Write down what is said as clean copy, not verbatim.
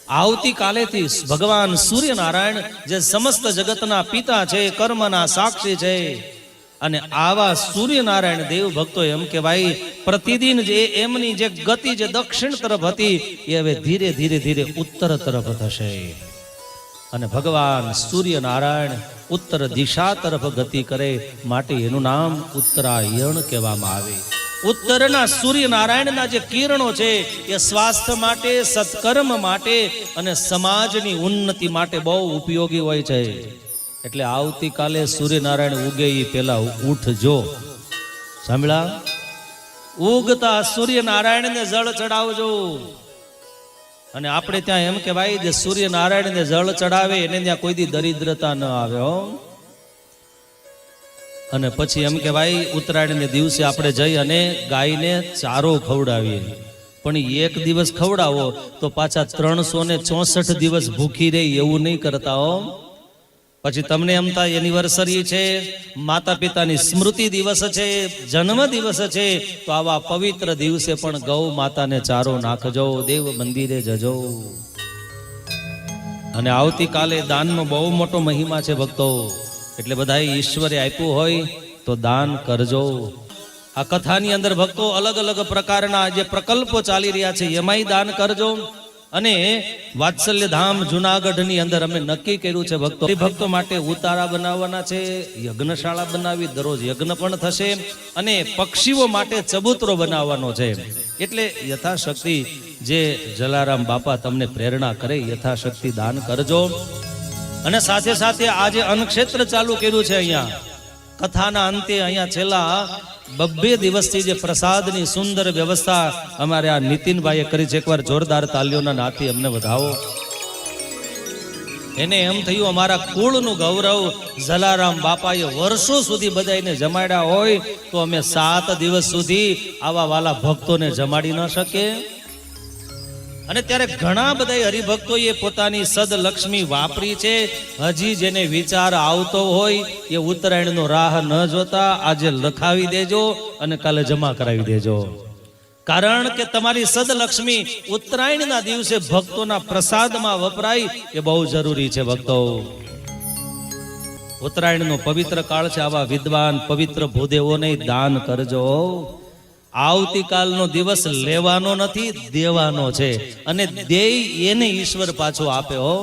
આવતીકાલેથી ભગવાન સૂર્યનારાયણ જે સમસ્ત જગતના પિતા છે, કર્મના સાક્ષી છે, અને આવા સૂર્યનારાયણ દેવ ભક્તો એમ કે ભાઈ પ્રતિદિન જે એમની જે ગતિ જે દક્ષિણ તરફ હતી એ હવે ધીરે ધીરે ધીરે ઉત્તર તરફ થશે. અને ભગવાન સૂર્યનારાયણ ઉત્તર દિશા તરફ ગતિ કરે માટે એનું નામ ઉત્તરાયણ કહેવામાં આવે. ઉત્તરના સૂર્યનારાયણના જે કિરણો છે એ સ્વાસ્થ્ય માટે, સત્કર્મ માટે અને સમાજની ઉન્નતિ માટે બહુ ઉપયોગી હોય છે. એટલે આવતીકાલે સૂર્યનારાયણ ઉગે એ પેલા ઉઠજો. સાંભળ્યા? ઉગતા સૂર્યનારાયણને જળ ચડાવજો. અને આપણે ત્યાં એમ કે ભાઈ જે સૂર્યનારાયણને જળ ચડાવે એને ત્યાં કોઈ દી દરિદ્રતા ન આવે હો. અને પછી એમ કે ભાઈ ઉત્તરાયણને દિવસે આપણે જઈ અને ગાયને ચારો ખવડાવીએ, પણ એક દિવસ ખવડાવો તો પાછા 364 દિવસ ભૂખી રહે એવું નહીં કરતા હો. પછી તમને એમ થાય એનિવર્સરી છે, માતા પિતાની સ્મૃતિ દિવસ છે, જન્મ દિવસ છે, તો આવા પવિત્ર દિવસે પણ ગૌ માતાને ચારો નાખજો, દેવ મંદિરે જજો. અને આવતીકાલે દાનનો બહુ મોટો મહિમા છે ભક્તો. એટલે બધા ઈશ્વરે આપ્યું હોય તો દાન કરજો. આ કથાની અંદર ભક્તો અલગ અલગ પ્રકારના જે પ્રકલ્પો ચાલી રહ્યા છે એમાંય દાન કરજો. અને વાત્સલ્ય ધામ જુનાગઢની અંદર અમે નક્કી કર્યું છે ભક્તો માટે ઉતારા બનાવવાના છે, યજ્ઞશાળા બનાવી, દરરોજ યજ્ઞ પણ થશે, અને પક્ષીઓ માટે ચબૂતરો બનાવવાનો છે. એટલે યથાશક્તિ જે જલારામ બાપા તમને પ્રેરણા કરે યથાશક્તિ દાન કરજો. અને સાથે સાથે આજે અન્નક્ષેત્ર ચાલુ કર્યું છે. અહીંયા કથાના અંતે અહીંયા છેલ્લા 2 દિવસથી જે પ્રસાદની સુંદર વ્યવસ્થા અમારે આ નીતિનભાઈએ કરી છે. એકવાર જોરદાર તાલીઓના નાથી અમને વધાવો. એને એમ થયું અમારા કુળનું ગૌરવ જલારામ બાપાએ વર્ષો સુધી બધાને જમાડ્યા હોય તો અમે 7 દિવસ સુધી આવા વાલા ભક્તોને જમાડી ન શકીએ. અને ત્યારે ઘણા બધા હરિભક્તોએ પોતાની સદલક્ષ્મી વાપરી છે. હજી જેને વિચાર આવતો હોય એ ઉત્તરાયણનો રાહ ન જોતા આજે લખાવી દેજો અને કાલે જમા કરાવી દેજો. કારણ કે તમારી સદલક્ષ્મી ઉત્તરાયણના દિવસે ભક્તોના પ્રસાદમાં વપરાય એ બહુ જરૂરી છે ભક્તો. ઉત્તરાયણનો પવિત્ર કાળ છે. આવા વિદ્વાન પવિત્ર ભૂદેવોને દાન કરજો. આવતીકાલનો દિવસ લેવાનો નથી, દેવાનો છે, અને દેય એને ઈશ્વર પાછો આપે હો.